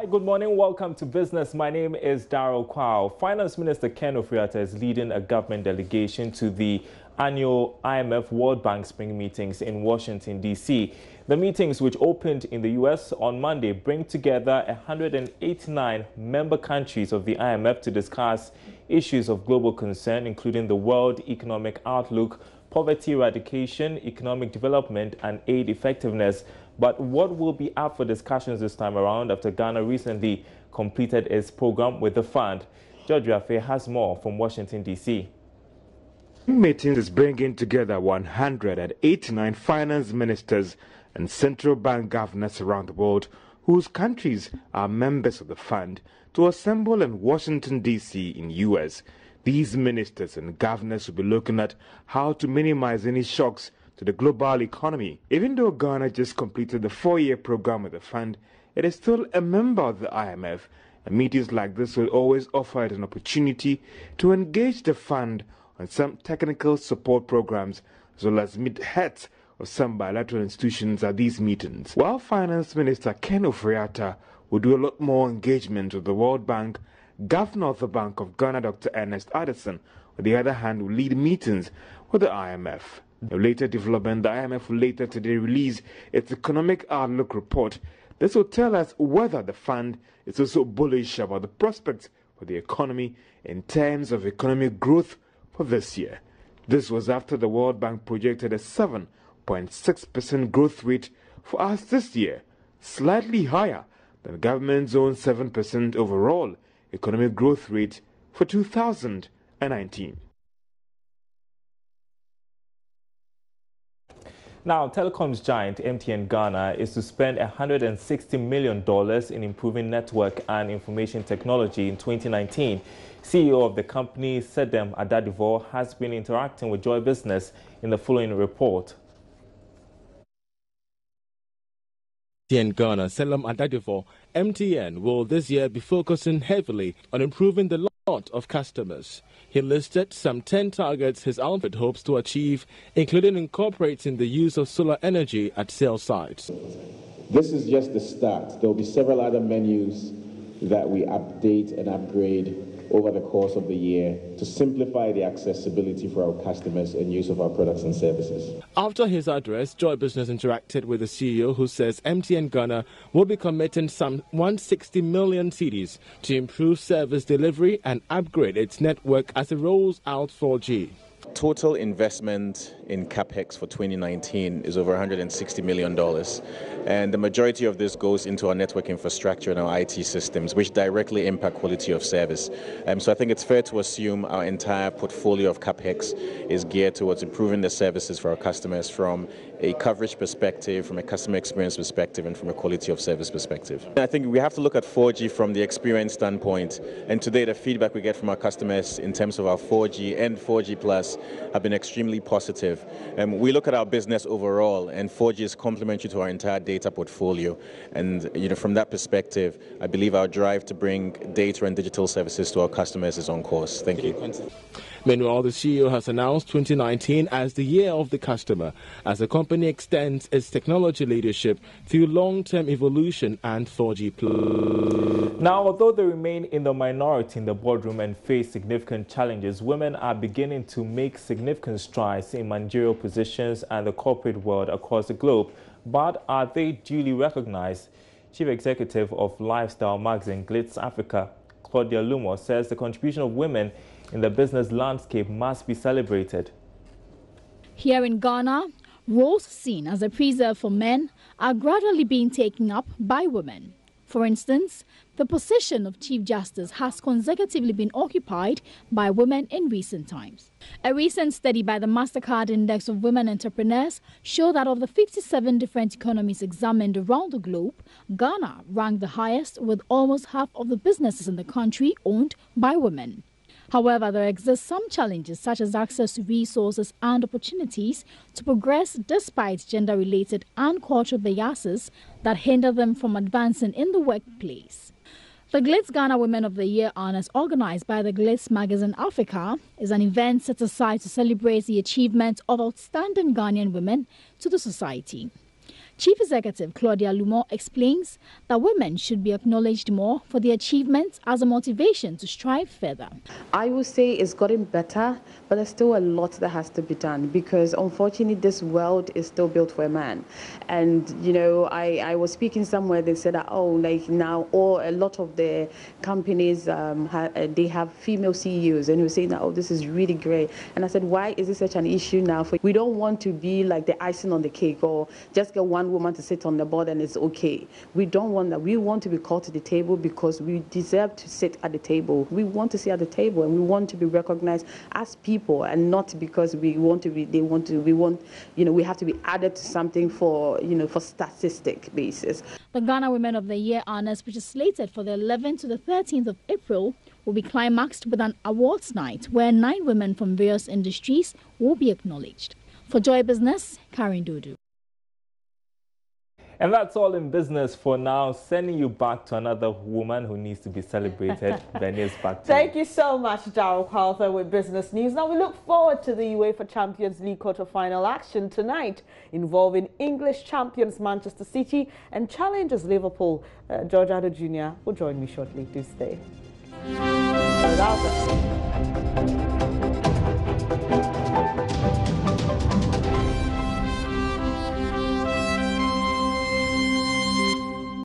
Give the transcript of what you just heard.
Hi, good morning. Welcome to Business. My name is Darrell Kwao. Finance Minister Ken Ofori-Atta is leading a government delegation to the annual IMF World Bank Spring meetings in Washington, D.C. The meetings, which opened in the U.S. on Monday, bring together 189 member countries of the IMF to discuss issues of global concern, including the world economic outlook, poverty eradication, economic development, and aid effectiveness. But what will be up for discussions this time around after Ghana recently completed its program with the fund? George Rafe has more from Washington, D.C. Meetings is bringing together 189 finance ministers and central bank governors around the world whose countries are members of the fund to assemble in Washington, D.C. in U.S. These ministers and governors will be looking at how to minimize any shocks to the global economy. Even though Ghana just completed the 4-year program with the fund, it is still a member of the IMF, and meetings like this will always offer it an opportunity to engage the fund on some technical support programs, as well as meet heads of some bilateral institutions at these meetings. While Finance Minister Ken Ofori-Atta will do a lot more engagement with the World Bank, Governor of the Bank of Ghana, Dr. Ernest Addison, on the other hand, will lead meetings with the IMF. A later development, the IMF will later today release its economic outlook report. This will tell us whether the fund is also bullish about the prospects for the economy in terms of economic growth for this year. This was after the World Bank projected a 7.6% growth rate for us this year, slightly higher than the government's own 7% overall economic growth rate for 2019. Now, telecoms giant MTN Ghana is to spend $160 million in improving network and information technology in 2019. CEO of the company, Sedem Adadivo, has been interacting with Joy Business in the following report. MTN Ghana, Sedem Adadivo, MTN will this year be focusing heavily on improving the lot of customers. He listed some 10 targets his outfit hopes to achieve, including incorporating the use of solar energy at sales sites. This is just the start. There will be several other menus that we update and upgrade over the course of the year to simplify the accessibility for our customers and use of our products and services. After his address, Joy Business interacted with the CEO, who says MTN Ghana will be committing some 160 million cedis to improve service delivery and upgrade its network as it rolls out 4G. Total investment in CapEx for 2019 is over $160 million. And the majority of this goes into our network infrastructure and our IT systems, which directly impact quality of service. So I think it's fair to assume our entire portfolio of CapEx is geared towards improving the services for our customers from a coverage perspective, from a customer experience perspective, and from a quality of service perspective. I think we have to look at 4G from the experience standpoint. And today the feedback we get from our customers in terms of our 4G and 4G Plus have been extremely positive. We look at our business overall, and 4G is complementary to our entire data portfolio. And from that perspective, I believe our drive to bring data and digital services to our customers is on course. Thank you. Meanwhile, the CEO has announced 2019 as the year of the customer, as the company extends its technology leadership through long-term evolution and 4G Plus. Now, although they remain in the minority in the boardroom and face significant challenges, women are beginning to make significant strides in managerial positions and the corporate world across the globe. But are they duly recognized? Chief Executive of lifestyle magazine Glitz Africa, Claudia Lumo, says the contribution of women in the business landscape must be celebrated. Here in Ghana, roles seen as a preserve for men are gradually being taken up by women. For instance, the position of Chief Justice has consecutively been occupied by women in recent times. A recent study by the MasterCard Index of Women Entrepreneurs showed that of the 57 different economies examined around the globe, Ghana ranked the highest, with almost half of the businesses in the country owned by women. However, there exist some challenges such as access to resources and opportunities to progress despite gender-related and cultural biases that hinder them from advancing in the workplace. The Glitz Ghana Women of the Year honors, organized by the Glitz magazine Africa, is an event set aside to celebrate the achievements of outstanding Ghanaian women to the society. Chief Executive Claudia Lumor explains that women should be acknowledged more for their achievements as a motivation to strive further. I would say it's gotten better, but there's still a lot that has to be done because unfortunately this world is still built for a man. And you know, I was speaking somewhere, they said that, oh, like now a lot of the companies they have female CEOs, and we were saying that, oh, this is really great. And I said, why is this such an issue now? We don't want to be like the icing on the cake or just get one woman to sit on the board and it's okay. We don't want that. We want to be called to the table because we deserve to sit at the table. We want to sit at the table and we want to be recognized as people and not because we want to be, we have to be added to something for, for statistic basis. The Ghana Women of the Year honors, which is slated for the 11th to the 13th of April, will be climaxed with an awards night where 9 women from various industries will be acknowledged. For Joy Business, Karen Dudu. And that's all in business for now. Sending you back to another woman who needs to be celebrated. Bernice, back to Thank you so much, Darryl Crowther with Business News. Now we look forward to the UEFA Champions League quarter-final action tonight involving English champions Manchester City and challengers Liverpool. George Addo Jr. will join me shortly. Do stay. Without that.